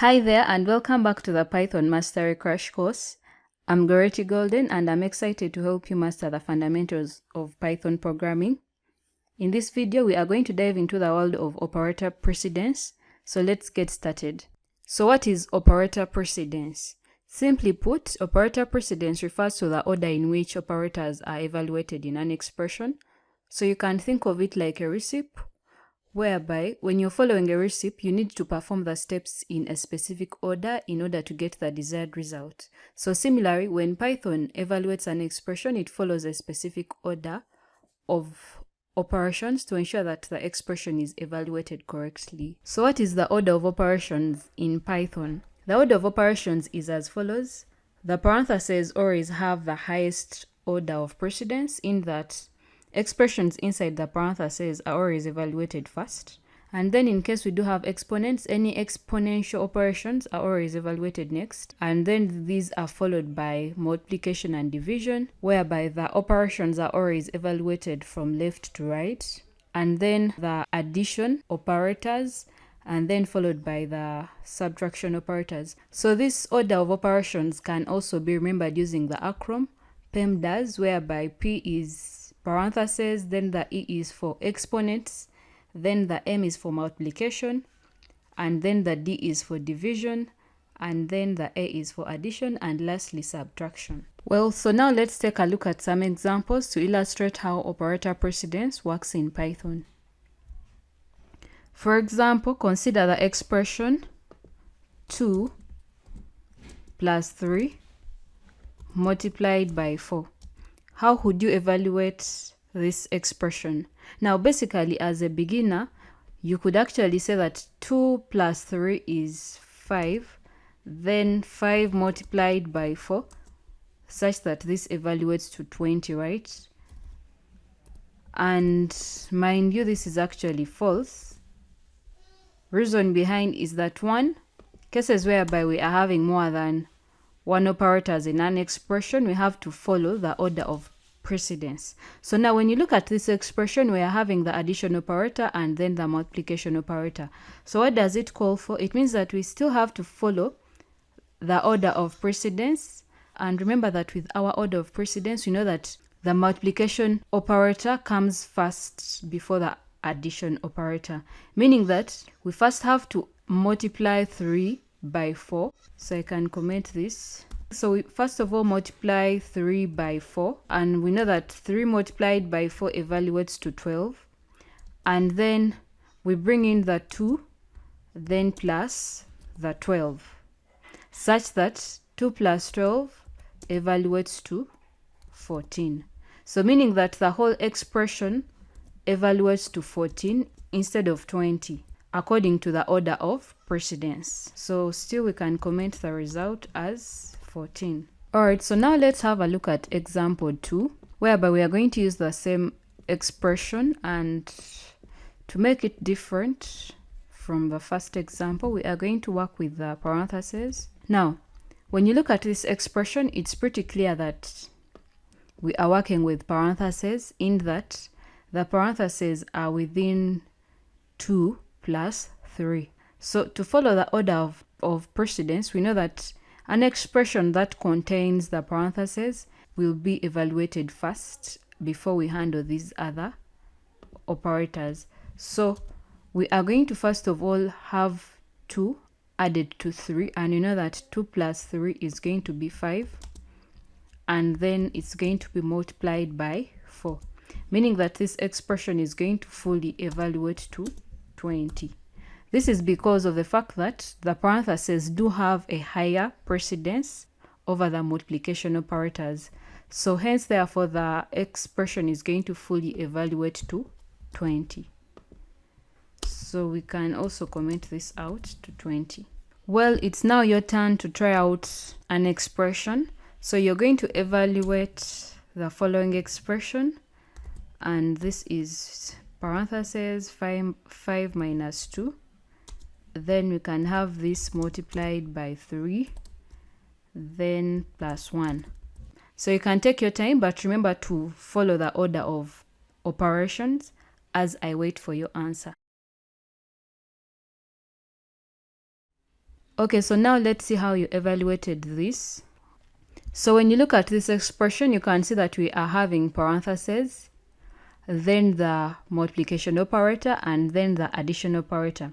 Hi there and welcome back to the Python Mastery Crash Course. I'm Goreti Golden and I'm excited to help you master the fundamentals of Python programming. In this video, we are going to dive into the world of operator precedence. So let's get started. So what is operator precedence? Simply put, operator precedence refers to the order in which operators are evaluated in an expression. So you can think of it like a recipe, whereby when you're following a recipe, you need to perform the steps in a specific order in order to get the desired result. So similarly, when Python evaluates an expression, it follows a specific order of operations to ensure that the expression is evaluated correctly. So what is the order of operations in Python? The order of operations is as follows. The parentheses always have the highest order of precedence in that expressions inside the parentheses are always evaluated first. And then in case we do have exponents, any exponential operations are always evaluated next. And then these are followed by multiplication and division, whereby the operations are always evaluated from left to right. And then the addition operators, and then followed by the subtraction operators. So this order of operations can also be remembered using the acronym PEMDAS, whereby P is parentheses, then the E is for exponents, then the M is for multiplication, and then the D is for division, and then the A is for addition, and lastly subtraction. Well, so now let's take a look at some examples to illustrate how operator precedence works in Python. For example, consider the expression 2 plus 3 multiplied by 4. How would you evaluate this expression? Now, basically, as a beginner, you could actually say that 2 plus 3 is 5, then 5 multiplied by 4, such that this evaluates to 20, right? And mind you, this is actually false. Reason behind is that one, cases whereby we are having more than one operators in an expression, we have to follow the order of precedence. So now when you look at this expression, we are having the addition operator and then the multiplication operator. So what does it call for? It means that we still have to follow the order of precedence. And remember that with our order of precedence, we know that the multiplication operator comes first before the addition operator, meaning that we first have to multiply 3 by 4. So I can comment this. So we first of all multiply 3 by 4, and we know that 3 multiplied by 4 evaluates to 12. And then we bring in the 2, then plus the 12, such that 2 plus 12 evaluates to 14. So meaning that the whole expression evaluates to 14 instead of 20, according to the order of precedence. So still we can comment the result as 14. Alright, so now let's have a look at example 2, whereby we are going to use the same expression, and to make it different from the first example, we are going to work with the parentheses. Now, when you look at this expression, it's pretty clear that we are working with parentheses in that the parentheses are within 2 plus 3. So to follow the order of precedence, we know that an expression that contains the parentheses will be evaluated first before we handle these other operators. So we are going to first of all have 2 added to 3, and you know that 2 plus 3 is going to be 5, and then it's going to be multiplied by 4, meaning that this expression is going to fully evaluate to 20. This is because of the fact that the parentheses do have a higher precedence over the multiplication operators. So hence, therefore, the expression is going to fully evaluate to 20. So we can also comment this out to 20. Well, it's now your turn to try out an expression. So you're going to evaluate the following expression, and this is parentheses 5 minus 2. Then we can have this multiplied by 3, then plus 1. So you can take your time, but remember to follow the order of operations as I wait for your answer. Okay, so now let's see how you evaluated this. So when you look at this expression, you can see that we are having parentheses, then the multiplication operator, and then the addition operator,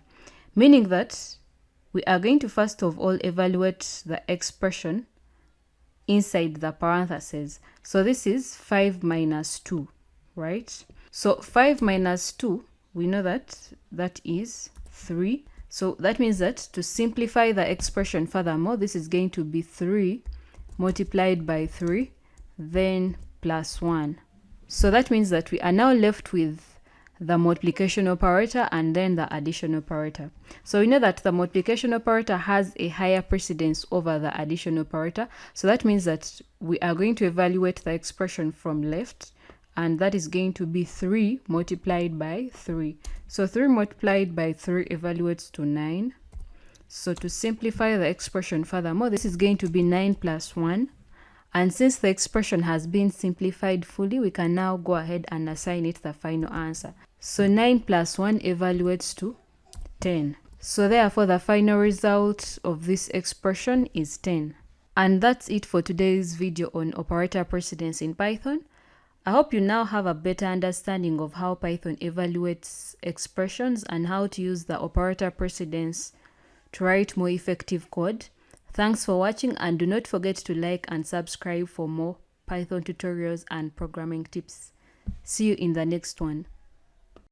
meaning that we are going to first of all evaluate the expression inside the parentheses. So this is 5 minus 2, right? So 5 minus 2, we know that that is 3. So that means that to simplify the expression furthermore, this is going to be 3 multiplied by 3, then plus 1. So that means that we are now left with the multiplication operator and then the addition operator. So we know that the multiplication operator has a higher precedence over the addition operator. So that means that we are going to evaluate the expression from left, and that is going to be 3 multiplied by 3. So 3 multiplied by 3 evaluates to 9. So to simplify the expression furthermore, this is going to be 9 plus 1. And since the expression has been simplified fully, we can now go ahead and assign it the final answer. So 9 plus 1 evaluates to 10. So therefore, the final result of this expression is 10. And that's it for today's video on operator precedence in Python. I hope you now have a better understanding of how Python evaluates expressions and how to use the operator precedence to write more effective code. Thanks for watching, and do not forget to like and subscribe for more Python tutorials and programming tips. See you in the next one.